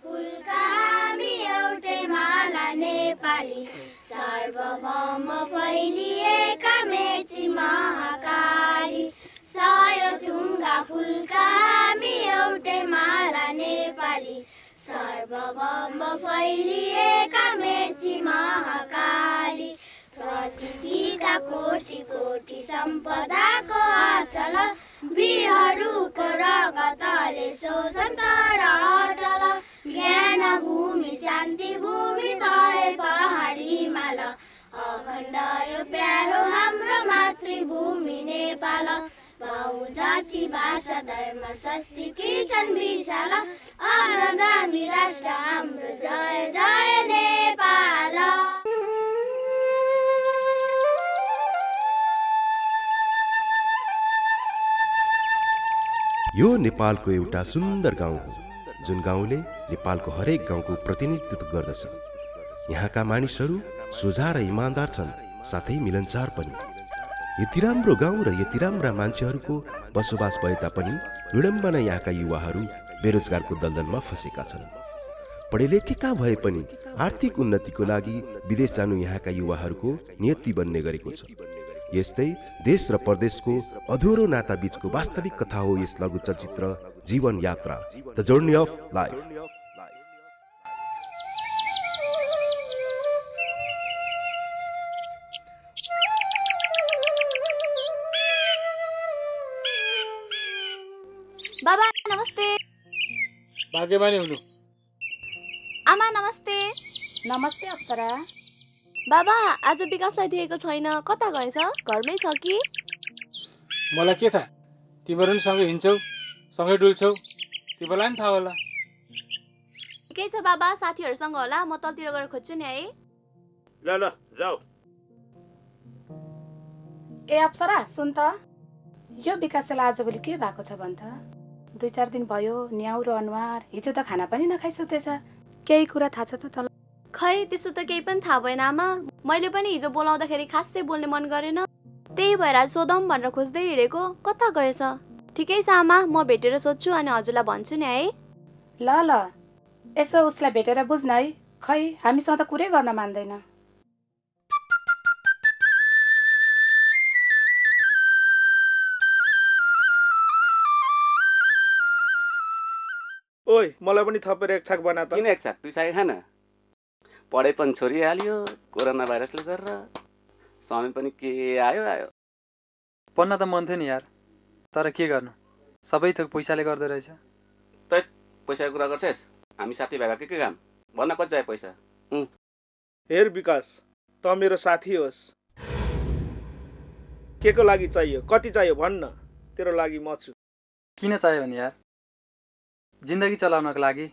फुलका हामी एउटै माला नेपाली सर्वभौम फैलिएका मेची महाकाली सय ढुङ्गा फुलका हामी एउटै माला नेपाली सर्वभौम फैलिएका मेची महाकाली पृथ्वीका कोटि कोटि सम्पदाको आचल बिहारूको रगतले शोषण तर अटल ज्ञान भूमि शान्ति भूमि तराई पहाडी हिमाल अखण्ड यो प्यारो हाम्रो मातृभूमि नेपाल बहु जाति भाषा धर्म संस्कृति छन् विशाल अग्रगामी राष्ट्र हाम्रो जय जय नेपाल। यो नेपालको एउटा सुन्दर गाउँ हो जुन गाउँले नेपालको हरेक गाउँको प्रतिनिधित्व गर्दछ। यहाँका मानिसहरू सोझा र इमान्दार छन्, साथै मिलनसार पनि। यति राम्रो गाउँ र यति राम्रा मान्छेहरूको बसोबास भए तापनि विडम्बना यहाँका युवाहरू बेरोजगारको दलदलमा फँसेका छन्। पढेलेखेका भए पनि आर्थिक उन्नतिको लागि विदेश जानु यहाँका युवाहरूको नियति बन्ने गरेको छ। यस्तै देश र परदेशको अधुरो नाता बीचको वास्तविक कथा हो यस लघु चलचित्र जीवन यात्रा, द जर्नी अफ लाइफ। बाबा नमस्ते। भाग्यमानी हुनु। आमा नमस्ते। नमस्ते अप्सरा। बाबा आज विकासलाई देखेको छैन, कता गएछ? घरमै छ कि? मलाई के थाहा, तिमीहरू पनि सँगै हिँड्छौ सँगै डुल्छौ, तिमीलाई पनि थाहा होला। ठिकै छ बाबा, साथीहरूसँग होला, म तलतिर गएर खोज्छु नि है। ल ल जाऊ। ए अप्सरा सुन त, यो विकासलाई आजभोलि के भएको छ भन् त? 2-4 दिन भयो न्याउ र अनुहार, हिजो त खाना पनि नखाइ सुतेछ। केही कुरा थाहा छ त तँलाई? खै त्यसो त केही पनि थाहा भएन आमा, मैले पनि हिजो बोलाउँदाखेरि खासै बोल्ने मन गरेन, त्यही भएर आज सोधौँ भनेर खोज्दै हिँडेको। कता गएछ? ठिकै छ आमा, म भेटेर सोध्छु अनि हजुरलाई भन्छु नि है। ल ल यसो उसलाई भेटेर बुझ्न है, खै हामीसँग त कुरै गर्न मान्दैन। ओइ मलाई पनि थपेर एक छाक बना त। किन एक छाक? 2 छाक खान। पढाइ पनि छोडिहाल्यो कोरोना भाइरसले गरेर, समय पनि के आयो आयो। पढ्न त मन थियो नि यार, तर के गर्नु, सबै थोक पैसाले गर्दो रहेछ। तै पैसाको कुरा गर्छस्? हामी साथी भाइका के काम? भन्न कति चाहियो पैसा? हेर विकास, त मेरो साथी होस्, के को लागि चाहियो, कति चाहियो भन्न, तेरो लागि म छु। किन चाहियो भने यार, जिन्दगी चलाउनको लागि,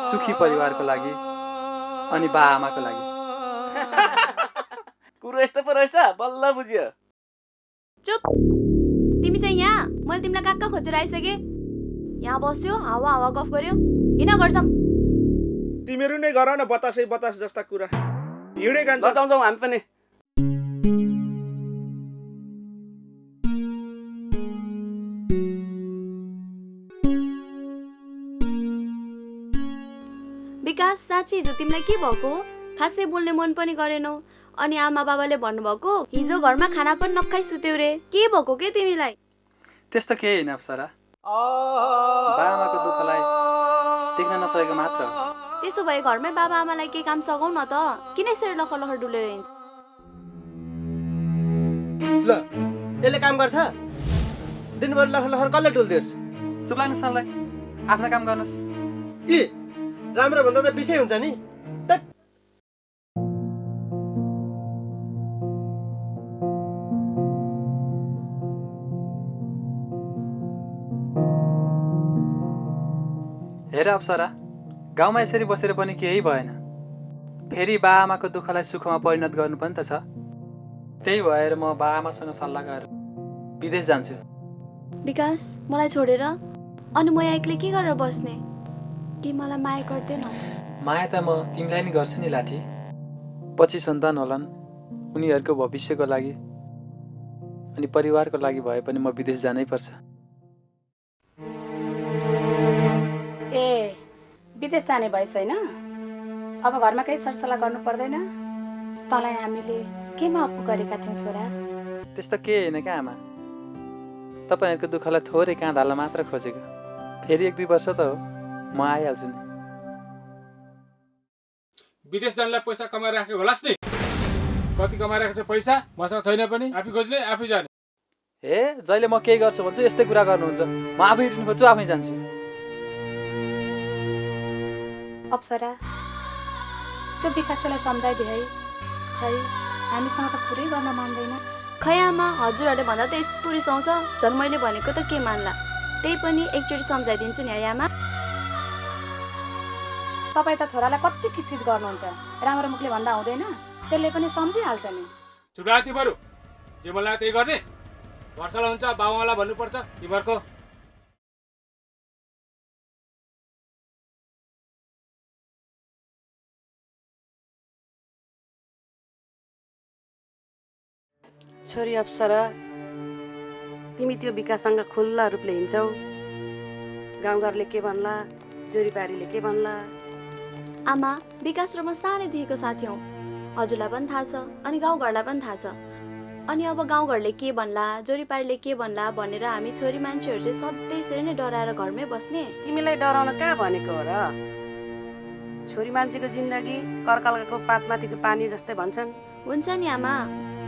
सुखी परिवारको लागि अनि बा आमाको लागि। कुरो यस्तो पो रहेछ, बल्ल बुझ्यो। चुप, तिमी चाहिँ यहाँ, मैले तिमीलाई कहाँ कहाँ खोजेर आइसकेँ। यहाँ बस्यो हावा हावा गफ गर्यो, हिँड गर्छौँ। तिमीहरू नै गर न बतासै बतास जस्ता कुरा, हिँडे गान्छ। ल जाउँ हामी पनि। विकास साँच्ची हिजो तिमीलाई के भएको? खासै बोल्ने मन पनि गरेनौ, अनि आमा बाबाले भन्नुभएको हिजो घरमा खाना पनि नखाइ सुत्यौ रे, के भएको के तिमीलाई? त्यस्तो केही होइन अप्सरा, बा आमाको दुःखलाई देख्न नसकेको मात्र। त्यसो भए घरमै बाबा आमालाई के काम सघाउ न त, किन यसरी लखर लखर डुलेर हिँड्छ? ल यसले काम गर्छ, दिनभरि लखर लखर कसले डुल्दियोस्? चुप लाग्नु सरलाई, आफ्नो काम गर्नुहोस्। ए राम्रो भन्दा त विषय हुन्छ नि। हेर अप्सरा, गाउँमा यसरी बसेर पनि केही भएन, फेरि बा आमाको दुःखलाई सुखमा परिणत गर्नु पनि त छ। त्यही भएर म बा आमासँग सल्लाह गरेर विदेश जान्छु। विकास मलाई छोडेर अनि म यहाँ एक्लै के गरेर बस्ने? के मलाई माया गर्दैन? माया त म तिमीलाई नि गर्छु नि लाठी, पछि सन्तान होलान्, उनीहरूको भविष्यको लागि अनि परिवारको लागि भए पनि म विदेश जानै पर्छ। ए विदेश जाने भएछ होइन? अब घरमा केही सरसल्लाह गर्नु पर्दैन? तँलाई हामीले केमा अप्पु गरेका थियौँ छोरा? त्यस्तो के होइन क्या आमा, तपाईँहरूको दुःखलाई थोरै काँध हाल्न मात्र खोजेको। फेरि 1-2 वर्ष त हो, म आइहाल्छु नि। विदेश जानलाई पैसा कमाइराखेको होलास् नि। कति कमाइरहेको छ पैसा मसँग छैन पनि, आफै खोज्ने आफै जाने। हे जहिले म केही गर्छु भन्छु यस्तै कुरा गर्नुहुन्छ। म आफै हिँड्नु खोज्छु, आफै जान्छु। अप्सरा, त्यो विकासलाई सम्झाइदिए है। खै हामीसँग त कुरै गर्न मान्दैन। खै आमा, हजुरहरूले भन्दा त यस्तो रिसाउँछ, झन् मैले भनेको त के मान्ला। त्यही पनि एकचोटि सम्झाइदिन्छु नि है आमा। तपाईँ त छोरालाई कति किचकिच गर्नुहुन्छ, राम्रो मुखले भन्दा हुँदैन? त्यसले पनि सम्झिहाल्छ नि। चुडा तिमीहरू जे मलाई त्यही गर्ने। वर्षालाई हुन्छ बाबुआमालाई भन्नुपर्छ तिमीहरूको। छोरी अप्सरा, तिमी त्यो विकाससँग खुल्ला रूपले हिँड्छौ। गाउँघरले के भन्ला, जोरीपारीले के भन्ला? आमा, विकास र म सानैदेखिको साथी हौँ। हजुरलाई पनि थाहा छ अनि गाउँघरलाई पनि थाहा छ। अनि अब गाउँघरले के भन्ला, जोरीपारीले के भन्ला भनेर हामी छोरी मान्छेहरू चाहिँ सधैँ यसरी नै डराएर घरमै बस्ने? तिमीलाई डराउन कहाँ भनेको हो र? छोरी मान्छेको जिन्दगी कर्कलको पातमाथिको पानी जस्तै भन्छन्। हुन्छ नि आमा,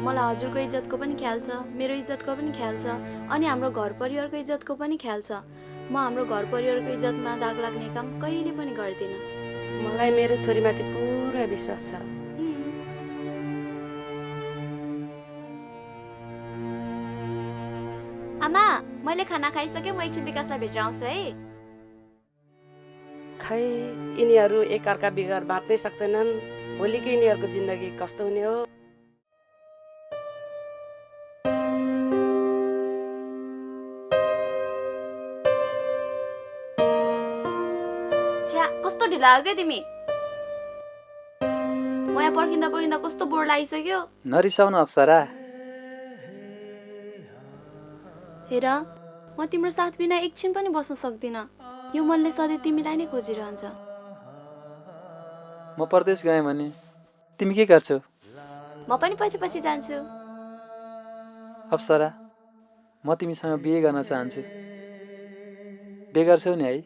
मलाई हजुरको इज्जतको पनि ख्याल छ, मेरो इज्जतको पनि ख्याल छ, अनि हाम्रो घर परिवारको इज्जतको पनि ख्याल छ। म हाम्रो घर परिवारको इज्जतमा दाग लाग्ने काम कहिले पनि गर्दिनँ। मलाई मेरो छोरीमाथि पुरा विश्वास छ। आमा, मैले खाना खाइसकेँ, म एकछिन विकासलाई भेटेर आउँछु है। खै यिनीहरू एकअर्का बिगर बाँच्नै सक्दैनन्। भोलिकै यिनीहरूको जिन्दगी कस्तो हुने हो? छ्या, कस्तो ढिला हो क्या तिमी? म यहाँ पर्खिँदा पर्खिँदा कस्तो बोर लागिसक्यो। नरिसाउनु अप्सरा। हेर, म तिम्रो साथ बिना एकछिन पनि बस्न सक्दिनँ। यो मनले सधैँ तिमीलाई नै खोजिरहन्छ। म परदेश गएँ भने तिमी के गर्छौ? म पनि पछि पछि जान्छु। अप्सरा, म तिमीसँग बिहे गर्न चाहन्छु। बिहे गर्छौ नि है?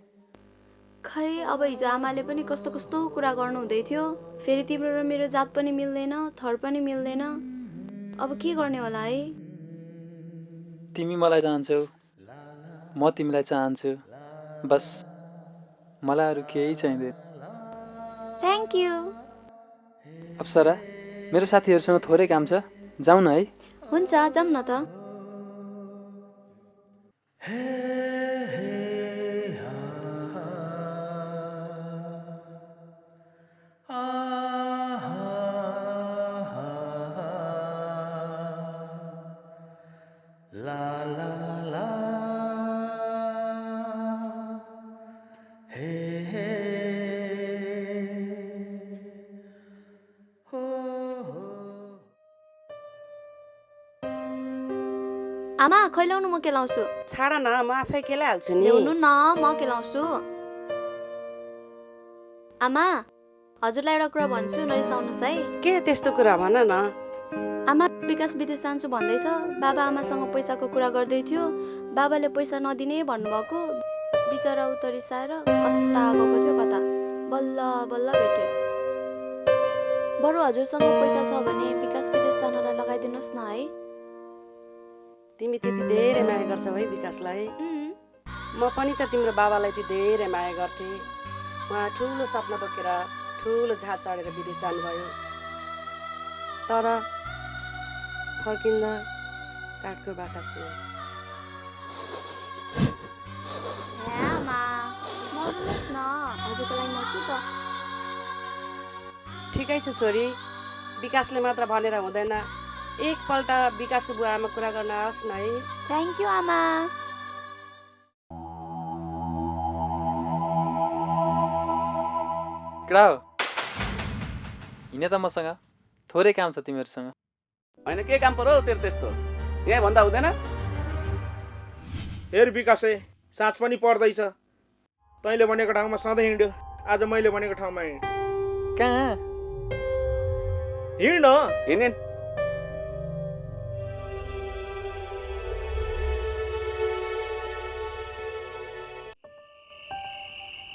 खै अब हिजो आमाले पनि कस्तो कस्तो कुरा गर्नु हुँदै थियो। फेरि तिम्रो र मेरो जात पनि मिल्दैन, थर पनि मिल्दैन। अब के गर्ने होला है? तिमी मलाई चाहन्छौ, म तिमीलाई चाहन्छु। बस मलाई अरू केही चाहिँदैन। Thank you. अप्सरा, मेरो साथीहरूसँग थोरै काम छ, जाउँ न है? हुन्छ, जाऊँ न त। आमा, खैलाउनु म केलाउँछु। छाड न, म आफै केलाइहाल्छु नि। ल्याउनु न, म केलाउँछु। आमा, हजुरलाई एउटा कुरा भन्छु, नरिसाउनुहोस् है। के त्यस्तो कुरा भन न। आमा, विकास विदेश जान्छु भन्दैछ। बाबा आमासँग पैसाको कुरा गर्दै थियो। बाबाले पैसा नदिने भन्नुभएको। बिचरा उता रिसाएर कता गएको थियो कता। बल्ल बल्ल भेटे। बरु हजुरसँग पैसा छ भने विकास विदेश जानलाई लगाइदिनुहोस् न है। तिमी त्यति धेरै माया गर्छौ है विकासलाई? म पनि त तिम्रो बाबालाई त्यति धेरै माया गर्थे। उहाँ ठुलो सपना बोकेर ठुलो जहाज चढेर विदेश जानुभयो। तर फर्किँदा काठको बाकस हो। ठिकै छु छोरी, विकासले मात्र भनेर हुँदैन। एकपल्ट विकासको बुवा आमा कुरा गर्न आओस् न है। थ्याङ्क यू आमा। केटा हो, हिँडे त मसँग थोरै काम छ तिमीहरूसँग। होइन के काम पर्यो तेरो त्यस्तो? यहाँ भन्दा हुँदैन? हेर विकासे, साँझ पनि पर्दैछ। तैँले भनेको ठाउँमा सधैँ हिँड्यो, आज मैले भनेको ठाउँमा हिँड। कहाँ? हिँड न। हिँडेन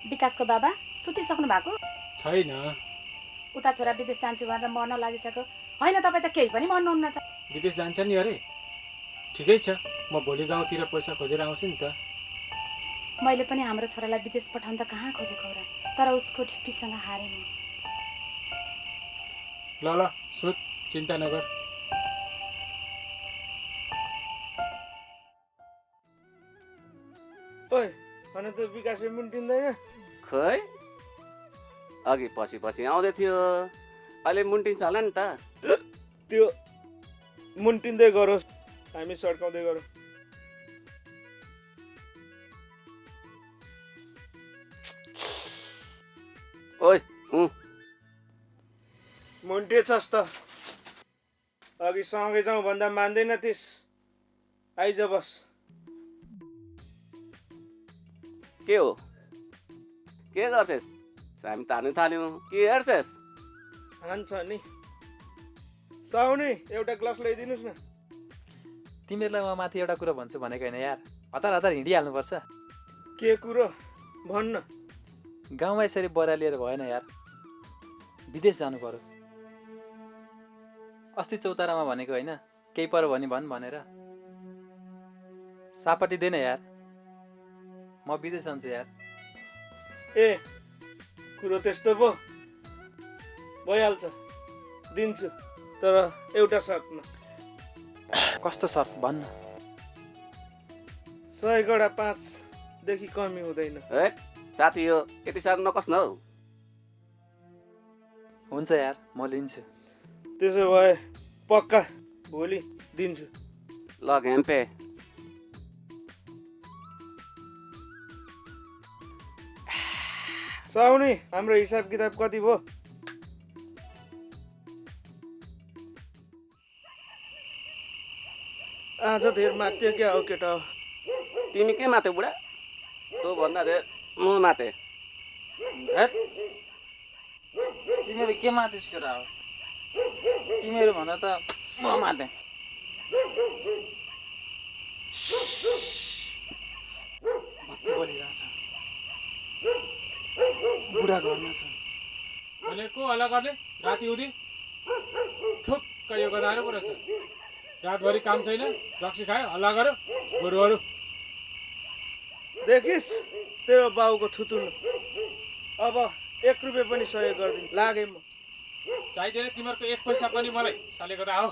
विकासको बाबा सुतिसक्नु भएको? छैन। उता छोरा विदेश जान्छु भनेर मर्न लागिसक्यो। होइन तपाईँ त केही पनि भन्नुहुन्न त। विदेश जान्छ नि अरे। ठिकै छ, म भोलि गाउँतिर पैसा खोजेर आउँछु नि त। मैले पनि हाम्रो छोरालाई विदेश पठाउन त कहाँ खोजेको र, तर उसको ठिप्पीसँग हारेँ म। ल ल सुत, चिन्ता नगर। ओइ भन त विकासले मुन्टिँदैन? खै अघि पछि पछि आउँदै थियो, अहिले मुन्टिन्छ होला नि त। त्यो मुन्टिँदै गरोस्, हामी सड्काउँदै गरौँ। ओइ मुन्टेछस् त, अघि सँगै जाउँ भन्दा मान्दैन थिइस्। आइज बस। के हो, के गर्छस्? हामी तान्नु थाल्यौँ, के हेर्छस्? हान्छ नि। साउनी एउटा ग्लास ल्याइदिनुहोस् न। तिमीहरूलाई म माथि एउटा कुरा भन्छु भनेको होइन यार, हतार हतार हिँडिहाल्नुपर्छ। के कुरो भन्न। गाउँमा यसरी बरा लिएर भएन यार, विदेश जानु पर्यो। अस्ति चौतारामा भनेको होइन, केही पर्यो भने भन् भनेर। सापट्टि दिएन यार, म विदेश जान्छु यार। ए कुरो त्यस्तो पो भइहाल्छ, दिन्छु, तर एउटा शर्तमा। कस्तो शर्त भन्न? 100 गडा 5 देखि कमी हुँदैन। ए साथी हो, यति साह्रो नकस्न हौ। हुन्छ यार, म लिन्छु। त्यसो भए पक्का भोलि दिन्छु। ल घ्याम्पे। साउनी हाम्रो हिसाब किताब कति भयो? आज धेर मात्यो क्या हो केटा? तिमी के माथ्यौ बुढा? तँ भन्दा धेर म माथे। तिमीहरू के माथिस् केटा हो? तिमीहरू भन्दा त म माथे। बत्ती बलिरहेछ, बुढा घरमा छ। भनेको हल्ला गर्ने राति हुँदी ठुक्क यो गदाहरू पो रहेछ। रातभरि काम छैन, रक्सी खायो, हल्ला गऱ्यो गोरुहरू। देखिस् तेरो बाउको थुतुनु। अब 1 रुपियाँ पनि सहयोग गर्दिन लागे म। चाहिँदैन तिमीहरूको 1 पैसा पनि मलाई, साले गदा हो।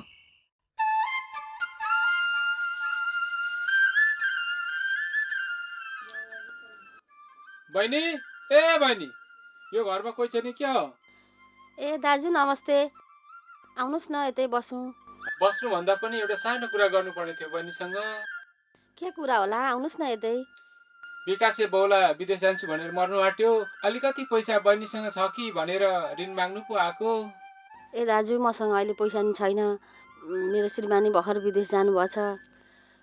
बहिनी, ए बहिनी, यो घरमा कोही छैन क्या हो? ए दाजु नमस्ते, आउनुहोस् न यतै बसौँ। बस्नुभन्दा पनि एउटा सानो कुरा गर्नुपर्ने थियो बहिनीसँग। के कुरा होला, आउनुहोस् न यतै। विकासे बौला विदेश जान्छु भनेर मर्नु आँट्यो, अलिकति पैसा बहिनीसँग छ कि भनेर ऋण माग्नु पो आएको। ए दाजु मसँग अहिले पैसा नि छैन, मेरो श्रीमानी भर्खर विदेश जानुभएको छ,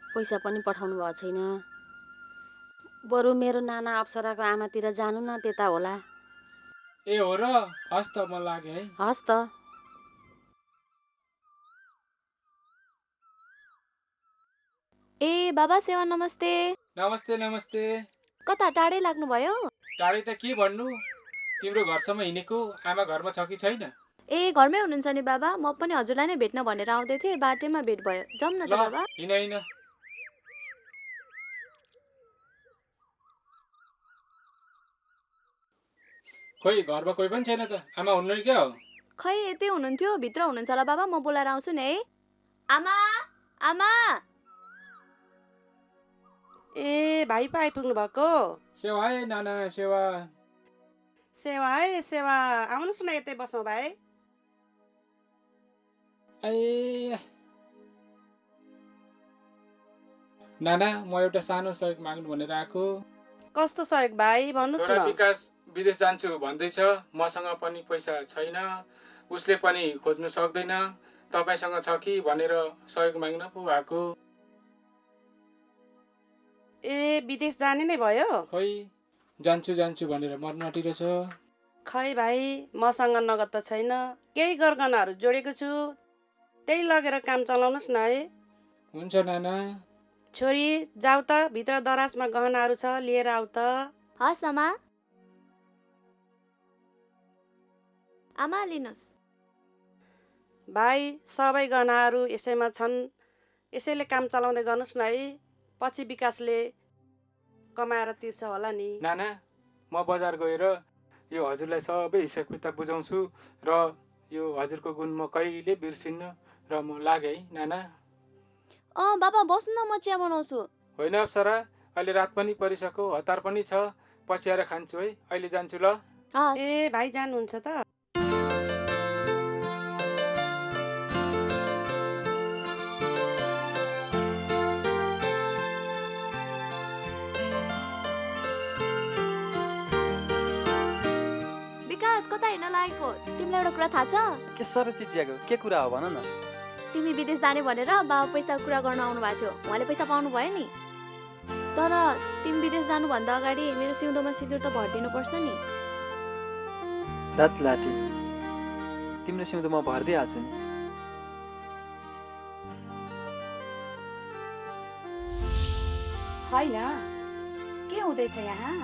पैसा पनि पठाउनु भएको छैन। बरु मेरो नाना अप्सराको आमातिर जानु न, त्यता होला। ए हो र, हस् त म लाग्यो है। हस् त। ए बाबा सेवा नमस्ते। नमस्ते नमस्ते। कता टाढै लाग्नुभयो? टाढै त के भन्नु, तिम्रो घरसम्म हिँडेको। आमा घरमा छ कि छैन? ए घरमै हुनुहुन्छ नि बाबा, म पनि हजुरलाई नै भेट्न भनेर आउँदै थिएँ, बाटैमा भेट भयो। जाउँ न त बाबा। हिँड हिँड। खोइ घरमा कोही पनि छैन त, आमा हुनु क्या हो? खै यतै हुनुहुन्थ्यो, भित्र हुनुहुन्छ होला बाबा, म बोलाएर आउँछु नि है। आमा आमा। ए भाइ पो आइपुग्नु भएको? सेवा है नाना, सेवा। सेवा है सेवा, आउनुहोस् न यतै बसौँ भाइ। ए नाना, म एउटा सानो सहयोग माग्नु भनेर आएको। कस्तो सहयोग भाइ भन्नुहोस् छोरा न। विकास विदेश जान्छु भन्दैछ, मसँग पनि पैसा छैन, उसले पनि खोज्नु सक्दैन, तपाईँसँग छ कि भनेर सहयोग माग्न पो आएको। ए विदेश जाने नै भयो? खोइ जान्छु जान्छु भनेर मर्नु आँटिरहेछ। खै भाइ मसँग नगद त छैन, केही गरगहनाहरू जोडेको छु, त्यही लगेर काम चलाउनुहोस् न है। हुन्छ नाना। छोरी जाऊ त, भित्र दराजमा गहनाहरू छ, लिएर आऊ त। हस् आमा। आमा लिनुहोस्। भाइ सबै गहनाहरू यसैमा छन्, यसैले काम चलाउँदै गर्नुहोस् न है, पछि विकासले कमाएर तिर्छ होला नि। नाना म बजार गएर यो हजुरलाई सबै हिसाब किताब बुझाउँछु र यो हजुरको गुण म कहिले बिर्सिन्न र म लागेँ है नाना। बाबा बस्नु न, म चिया बनाउँछु। होइन अप्सरा, अहिले रात पनि परिसक्यो, हतार पनि छ, पछि आएर खान्छु है, अहिले जान्छु ल। ए भाइ जानुहुन्छ त? विकास कता हिँड्न लागेको? तिमीलाई एउटा कुरा थाहा छ? के सर चिचियाको के कुरा हो भन न। तिमी विदेश जाने भनेर बाबा पैसा कुरा गर्न आउनु भएको थियो, उहाँले पैसा पाउनु भयो नि। तर तिमी विदेश जानुभन्दा अगाडि मेरो सिउँदोमा सिन्दुर त भरिदिनु पर्छ नि। दात लाटी, तिम्रो सिउँदो म भरिदिइहाल्छु नि। होइन, के हुँदैछ यहाँ?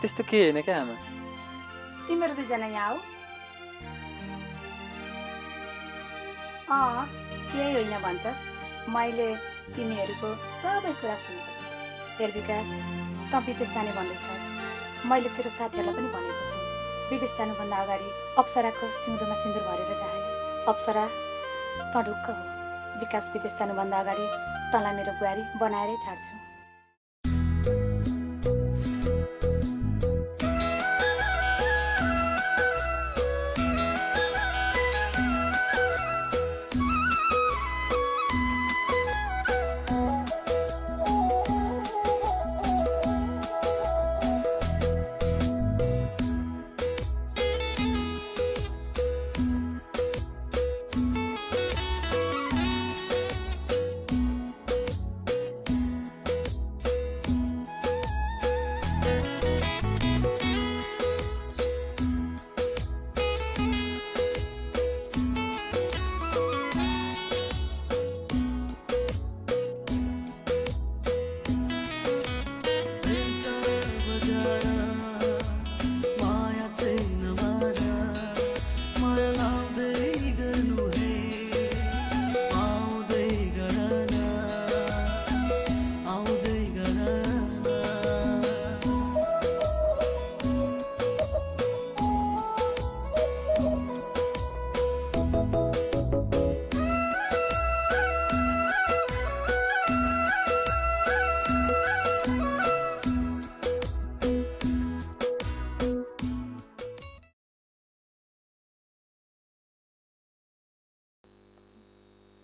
त्यस्तो के होइन क्या आमा। तिमीहरू दुईजना यहाँ आऊ। केही होइन भन्छस्, मैले तिमीहरूको सबै कुरा सुनेको छु। हेर विकास, त विदेश जाने भन्दैछस्, मैले तेरो साथीहरूलाई पनि भनेको छु, विदेश जानुभन्दा अगाडि अप्सराको सिउँदोमा सिन्दुर भरेर जाए। अप्सरा त ढुक्क हो, विकास विदेश जानुभन्दा अगाडि तँलाई मेरो बुहारी बनाएरै छाड्छु।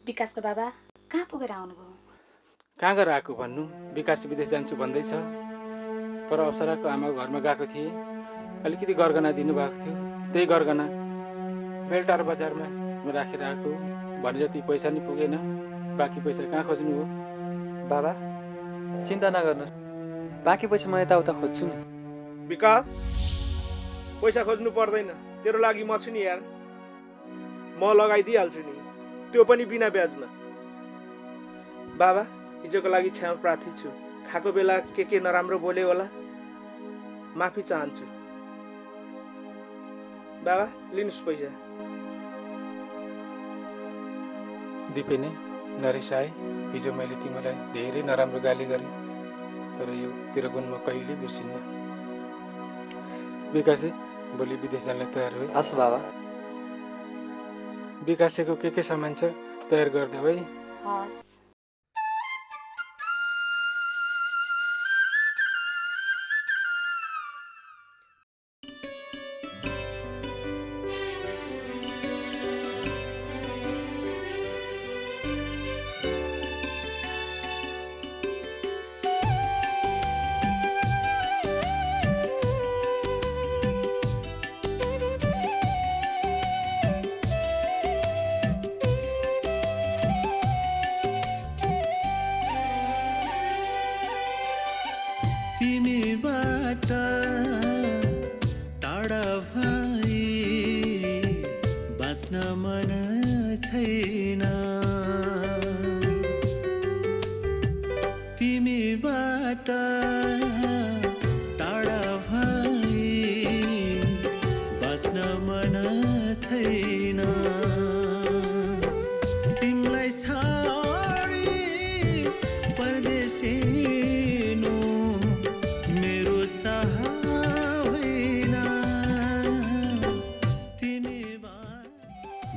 विकासको बाबा कहाँ पुगेर आउनुभयो? कहाँ गएर आएको भन्नु, विकास विदेश जान्छु भन्दैछ। पर अप्सराको आमा घरमा गएको थिएँ, अलिकति गरगहना दिनुभएको थियो, त्यही गरगहना बेलटार बजारमा राखेर आएको। भने जति पैसा नि पुगेन, बाँकी पैसा कहाँ खोज्नु हो? बाबा चिन्ता नगर्नुहोस्, बाँकी पैसा म यताउता खोज्छु नि। विकास, पैसा खोज्नु पर्दैन, तेरो लागि म छु नि यार, म लगाइदिइहाल्छु नि, त्यो पनि बिना ब्याजमा। बाबा हिजोको लागि क्षमा प्रार्थी छु, खाएको बेला के नराम्रो बोले होला, माफी चाहन्छु। बाबा लिनुहोस् पैसा। दिपेने नरिसाए, हिजो मैले तिमीलाई धेरै नराम्रो गाली गरेँ, तर यो तेरो गुण म कहिले बिर्सिन्न। विकासे भोलि विदेश जानलाई तयार हो? हस् बाबा। विकासेको के सामान छ तयार गरिदेऊ है। हस्।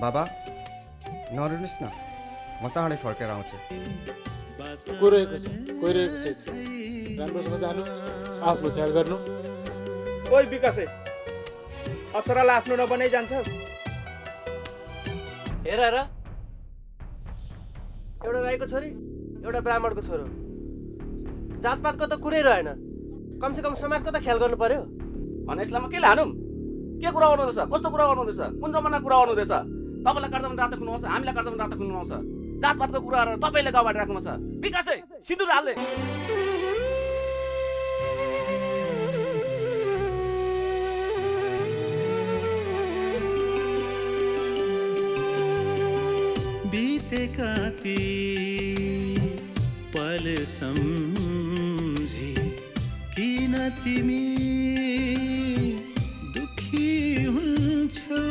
बाबा नरुनुहोस् न, म चाँडै फर्केर आउँछु। गइरहेको छ राम्रोसँग जानु, आफ्नो ख्याल गर्नु। ओइ विकासे, अप्सरालाई आफ्नो नबनाइ जान्छस्? हेर र, एउटा राईको छोरी एउटा ब्राह्मणको छोरो, जातपातको त कुरै रहेन, कमसेकम समाजको त ख्याल गर्नु पर्यो। भने यसलाई के लानु? के कुरा गर्नुहुँदैछ? कस्तो कुरा गर्नुहुँदैछ? कुन जमाना कुरा गर्नुहुँदैछ? तपाईँलाई कर्तव्य रात खुल्नुहुन्छ, हामीलाई कर्तव्य रात खुल्नुहुन्छ। जातपातको कुराहरू तपाईँले गाउँबाट राख्नु छ। विकासै सिन्दुर हाल्दै बीतेका ती पल सम्झे किन तिमी दुखी हुन्छौ?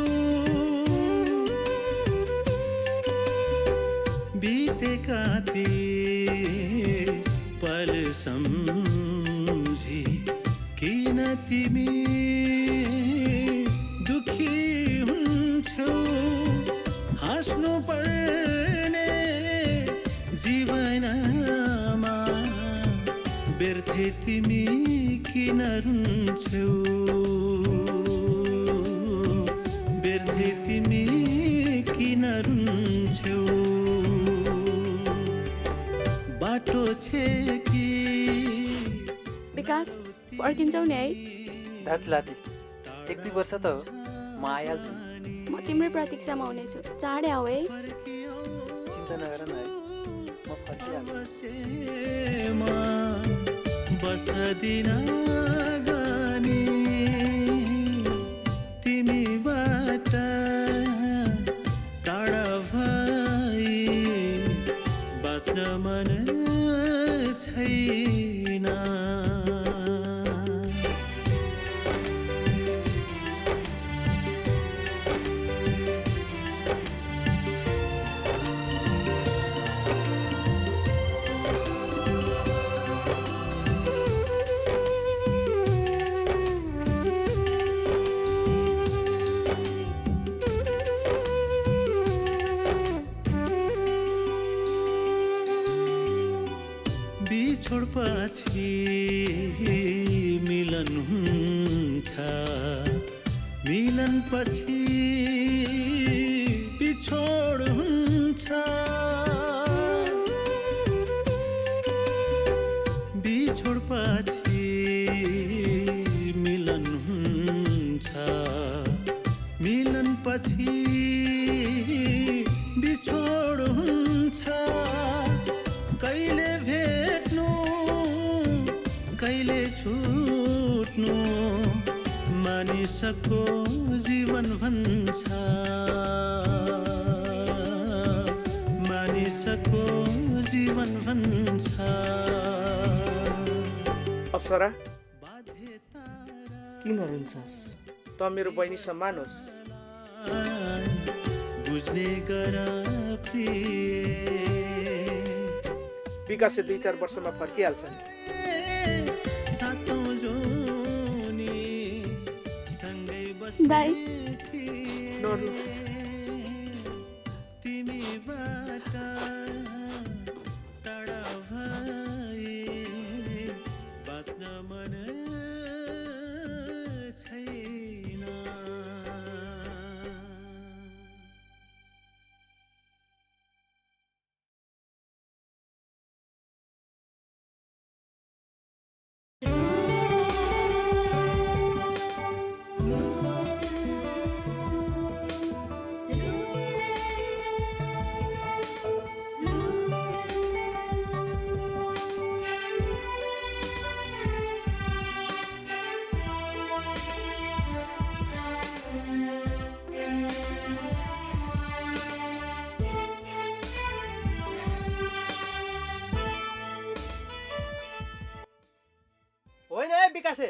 बीतेका ती पल सम्झे किन तिमी दुखी हुन्छौ? हाँस्नु पर्ने जीवनमा व्यर्थे तिमी किन रुन्छौ? व्यर्थे तिमी किन रुन्छौ? बाटो छे कि विकास फर्किन्छौ नि है? दाजु लाटी 1-2 वर्ष त हो, म आइहाल्छु। म तिम्रै प्रतीक्षामा हुनेछु, चाँडै आऊ है। चिन्ता नगर न है, म फर्किहाल्छु। बसदिन गानी तिमीबाट टाढा भई बाँच्न मन छैन। बिछोडपछि मिलन हुन्छ, मिलनपछि बिछोड हुन्छ। बिछोडपछि मिलन हुन्छ, मिलनपछि बिछोड हुन्छ। कहिले भेट्नु कहिले छुट्नु मानिसको जीवन भन्छ, मानिसको जीवन भन्छ। अप्सरा, किन रुन्छस्? त मेरो बहिनी सम्मान होस्। बुझ्ने गर प्रिय, विकासले 2-4 वर्षमा फर्किहाल्छन्। दाइ नरु, तिमीबाट टाढा भए बाँच्न मन छैन। होइन है विकासे,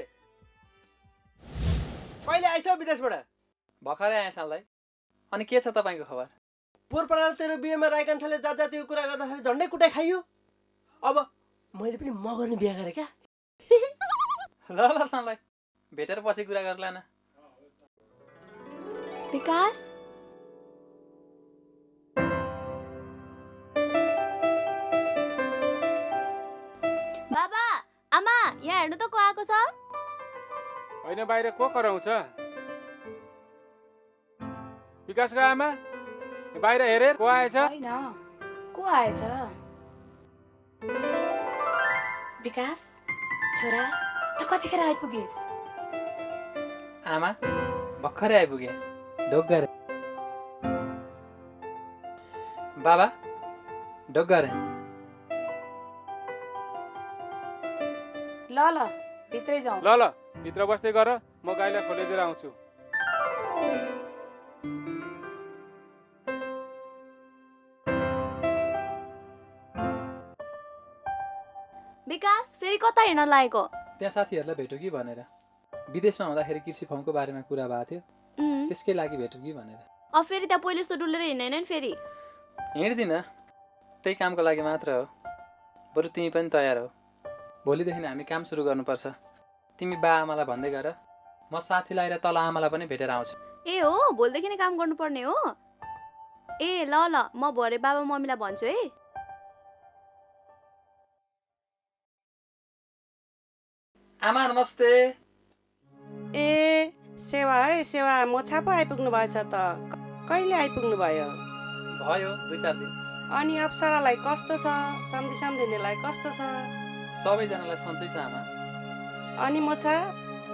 कहिले आइसौ विदेशबाट? भर्खरै आएँ साललाई। अनि के छ तपाईँको खबर? पोहोर पारा तेरो बिहेमा राईकान्छाले जात जातिको कुरा गर्दाखेरि झन्डै कुटाइ खाइयो। अब मैले पनि म गर्ने बिहा गरेँ क्या। ल ल साललाई, भेटेर पछि कुरा गर्ला न। विकास यहाँ हेर्नु त को आएको छ। होइन बाहिर को कराउँछ? विकासको आमा बाहिर हेरे को आएछ? होइन को आएछ? विकास छोरा त कतिखेर आइपुगिस्? आमा भर्खरै आइपुगे ढोक गरे। बाबा ढोक गरे। ल ल भित्रै जाउँ। ल ल भित्र बस्दै गर, म गाईलाई खोलिदिएर आउँछु। विकास फेरि कता हिँड्न लागेको? त्यहाँ साथीहरूलाई भेटौँ कि भनेर। विदेशमा हुँदाखेरि कृषि फर्मको बारेमा कुरा भएको थियो, त्यसकै लागि भेटौँ कि भनेर। फेरि त्यहाँ पहिले जस्तो डुलेर हिँड्दैन नि फेरि? हिँड्दिनँ, त्यही कामको लागि मात्र हो। बरु तिमी पनि तयार हो, भोलिदेखि हामी काम सुरु गर्नुपर्छ। तिमी बा आमालाई भन्दै गर, म साथीलाई र तल आमालाई पनि भेटेर आउँछु। ए हो, भोलिदेखि नै काम गर्नुपर्ने हो? ए ल ल, म भरे बाबा मम्मीलाई भन्छु है। आमा नमस्ते। ए सेवा है सेवा, मोछा पो आइपुग्नु भएछ त। कहिले आइपुग्नु भयो? भयो 2-4 दिन। अनि अप्सरालाई कस्तो छ? सम्धिनेलाई कस्तो छ? सबैजनालाई सन्चै छ आमा। अनि मोछा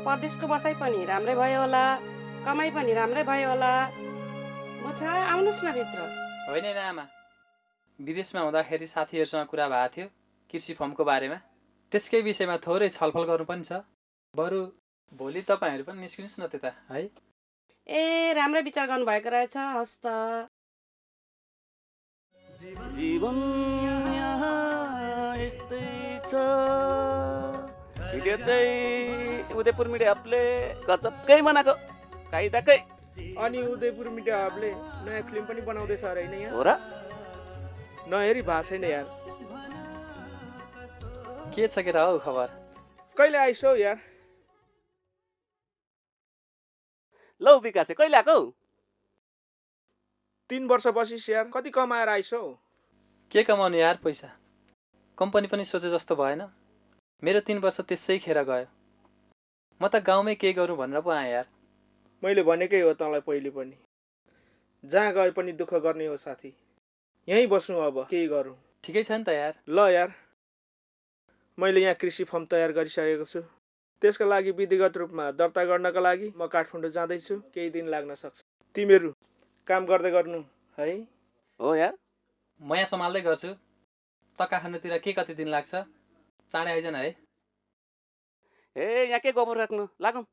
परदेशको बसाइ पनि राम्रै भयो होला, कमाइ पनि राम्रै भयो होला। मोछा आउनुहोस् न भित्र। होइन नि आमा, विदेशमा हुँदाखेरि साथीहरूसँग कुरा भएको थियो कृषि फर्मको बारेमा, त्यसकै विषयमा थोरै छलफल गर्नु पनि छ। बरु भोलि तपाईँहरू पनि निस्किनुहोस् न त्यता है। ए राम्रै विचार गर्नुभएको रहेछ। हस् त। जीवन यहाँ यस्तै छ। भिडियो चाहिँ उदयपुर मिडिया हबले गजबकै बनाएको, कायदाकै। अनि उदयपुर मिडिया हबले नयाँ फिल्म पनि बनाउँदैछ अरे हैन यहाँ? हो र? नहेरी भएको छैन यार। के छ केटा हौ खबर? कहिले आइसौ यार? लौ विकास कहिले आएको? 3 वर्ष बसिस यार, कति कमाएर आइसौ? के कमाउनु यार पैसा, कम्पनी पनि सोचे जस्तो भएन। मेरो 3 वर्ष त्यसै खेर गयो। म त गाउँमै केही गरौँ भनेर पो आएँ यार। मैले भनेकै हो तँलाई पहिले पनि, जहाँ गए पनि दुःख गर्ने हो साथी। यहीँ बस्नु अब, केही गरौँ। ठिकै छ नि त यार। ल यार, मैले यहाँ कृषि फर्म तयार गरिसकेको छु। त्यसका लागि विधिगत रूपमा दर्ता गर्नका लागि म काठमाडौँ जाँदैछु। केही दिन लाग्न सक्छ। तिमीहरू काम गर्दै गर्नु है। हो यार, म यहाँ सम्हाल्दै गर्छु। त काठमाडौँतिर के कति दिन लाग्छ? चाँडै आइजन है। ए यहाँ के गोबर राख्नु, लागौँ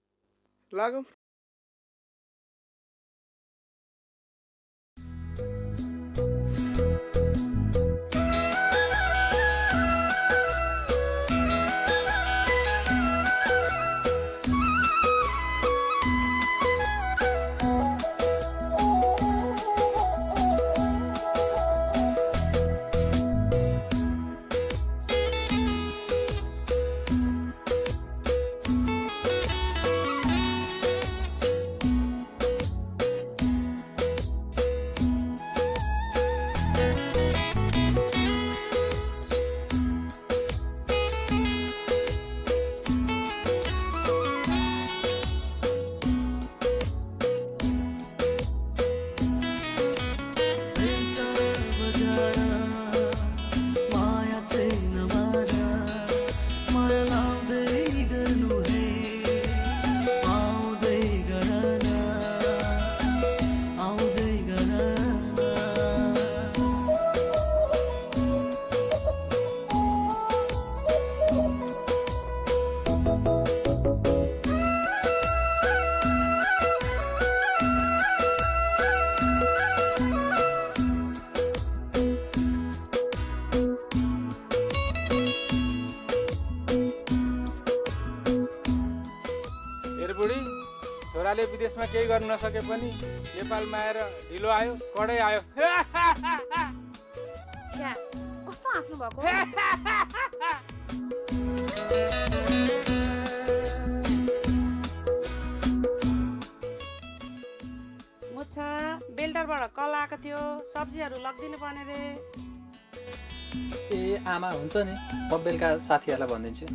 लागौँ। छोराले विदेशमा केही गर्न नसके पनि नेपालमा आएर ढिलो आयो, कडै आयो। छ्या कस्तो हाँस्नु भएको? मोछा बेल्टरबाट कल आएको थियो, सब्जीहरू लगिदिनु पर्ने रे। ए आमा हुन्छ नि, म बेलुका साथीहरूलाई भनिदिन्छु।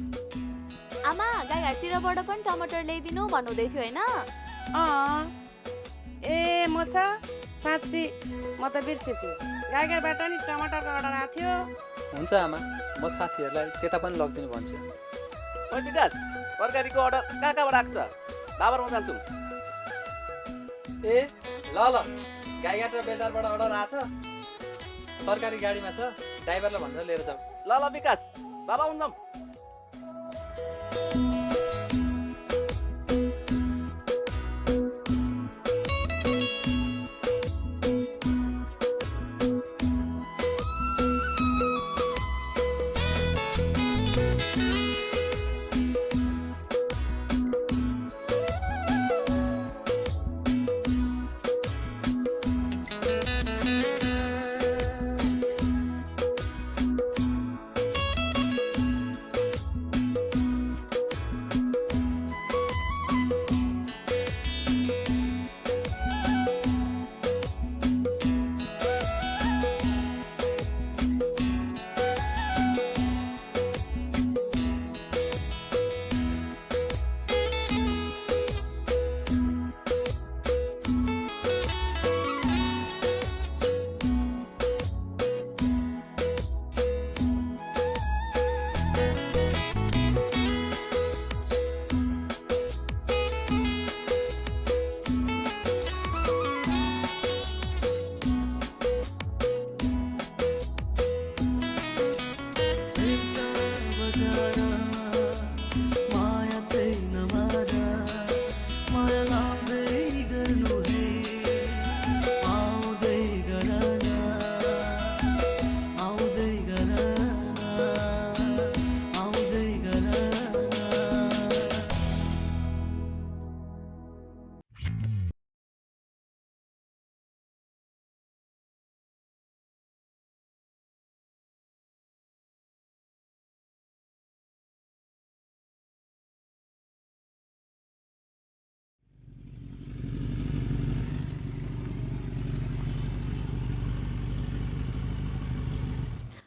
आमा गाईघाटतिरबाट पनि टमाटर ल्याइदिनु भन्नुहुँदै थियो होइन? ए म साँच्ची म त बिर्सेछु। गाईघाटबाट नि टमाटरको अर्डर आएको थियो। हुन्छ आमा, म साथीहरूलाई त्यता पनि लगिदिनु भन्छु। ओइ विकास, तरकारीको अर्डर कहाँबाट आएको छ? बाबारमा जान्छौँ। ए ल गाईघाट र बेलदारबाट अर्डर आएको छ। तरकारी गाडीमा छ, ड्राइभरलाई भनेर लिएर जाऊ। ल विकास, बाबा हुन्छौँ।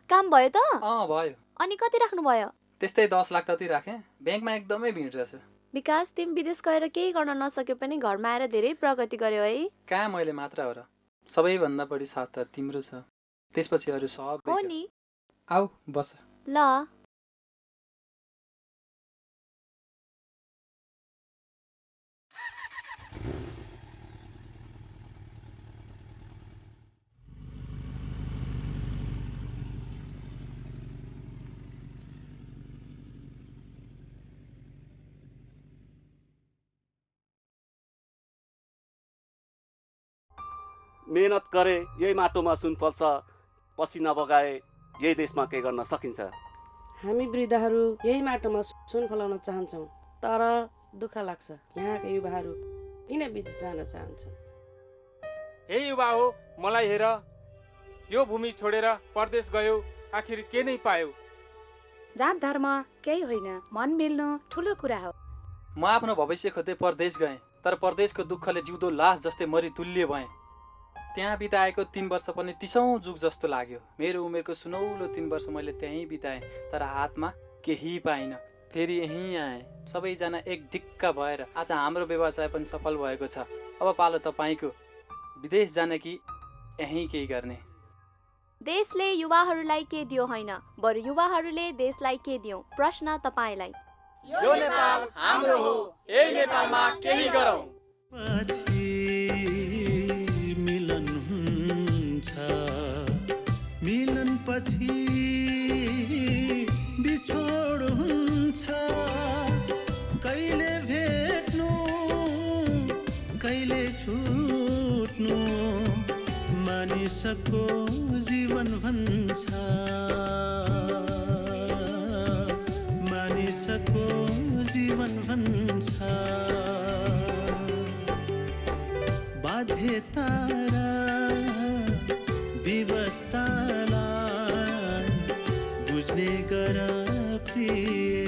काम भयो त? भयो। अनि कति राख्नुभयो? त्यस्तै 10 लाख जति राखेँ। ब्याङ्कमा एकदमै भिड रहेछ। विकास, तिमी विदेश गएर केही गर्न नसके पनि घरमा आएर धेरै प्रगति गर्यो है। कहाँ मैले मात्र हो र, सबैभन्दा बढी साथ त तिम्रो छ। त्यसपछि अरू सब हो नि। आऊ बस। ल मेहनत गरे यही माटोमा सुन फल्छ, पसिना बगाए यही देशमा के गर्न सकिन्छ। हामी वृद्धहरू यही माटोमा सुन फलाउन चाहन्छौँ, तर दुःख लाग्छ यहाँका युवाहरू किन विदेश जान चाहन्छन्। हे युवा हो, मलाई हेर, यो भूमि छोडेर परदेश गयो, आखिर के नै पायो? जात धर्म केही होइन, मन मिल्नु ठुलो कुरा हो। म आफ्नो भविष्य खोज्दै परदेश गएँ, तर परदेशको दुःखले जिउँदो लास जस्तै मरि तुल्य भएँ। त्यहाँ बिताएको 3 वर्ष पनि 30औं जुग जस्तो लाग्यो। मेरो उमेरको सुनौलो 3 वर्ष मैले त्यहीँ बिताएँ, तर हातमा केही पाइनँ। फेरि यहीँ आएँ। सबैजना एक ढिक्का भएर आज हाम्रो व्यवसाय पनि सफल भएको छ। अब पालो तपाईँको, विदेश जाने कि यहीँ केही गर्ने। देशले युवाहरूलाई के दियो होइन, बरु युवाहरूले देशलाई के दियो? प्रश्न तपाईँलाई। यो नेपाल हाम्रो हो, यही नेपालमा केही गरौँ। मिलन पछि बिछोड हुन्छ, कहिले भेट्नु कहिले छुट्नु, मानिसको जीवन भन्छ, मानिसको जीवन भन्छ। बाध्यता र विवस्थालाई बुझ्ने गर प्रिय।